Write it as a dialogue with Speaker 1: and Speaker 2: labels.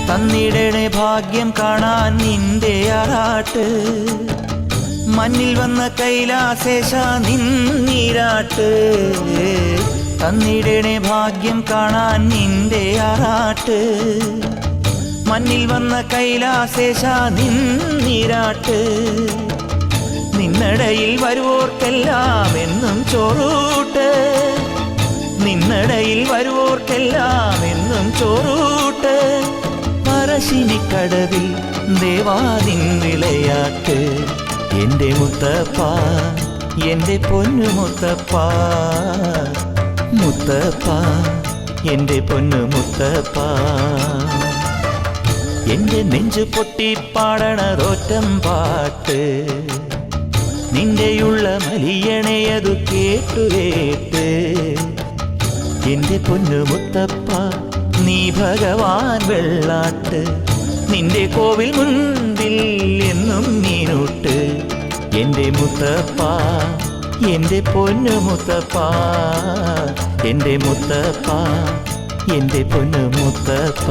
Speaker 1: തന്നിടണേ ഭാഗ്യം കാണാൻ നിന്റെ ആറാട്ട്. മഞ്ഞിൽ വന്ന കൈലാസേശ നിന്നീരാട്ട്. തന്നിടണേ ഭാഗ്യം കാണാൻ നിന്റെ ആറാട്ട്. മഞ്ഞിൽ വന്ന കൈലാസേശ നിന്നീരാട്ട്. നിന്നടയിൽ വരുവോർക്കെല്ലാം എന്നും ചോറൂട്ട്. നിന്നടയിൽ വരുവോർക്കെല്ലാം എന്നും ചോറൂട്ട്. പറശ്ശിനിക്കടവിൽ ദേവാദിൻ വിളയാട്ട്. എൻ്റെ മുത്തപ്പ, എൻ്റെ പൊന്നു മുത്തപ്പ, മുത്തപ്പ, എൻ്റെ പൊന്നു മുത്തപ്പ. എൻ്റെ നെഞ്ചു പൊട്ടി പാടണതൊറ്റം പാട്ട്. നിന്റെയുള്ള മലിയണയതു കേട്ടു കേട്ട്. എൻ്റെ പൊന്നു മുത്തപ്പ, നീ ഭഗവാൻ വെള്ളാട്ട്. നിന്റെ കോവിൽ മുൻപിൽ എന്നും നീനൂട്ട്. എൻ്റെ മുത്തപ്പ, എൻ്റെ പൊന്നു മുത്തപ്പ, എൻ്റെ മുത്തപ്പ, എൻ്റെ പൊന്നു മുത്തപ്പ.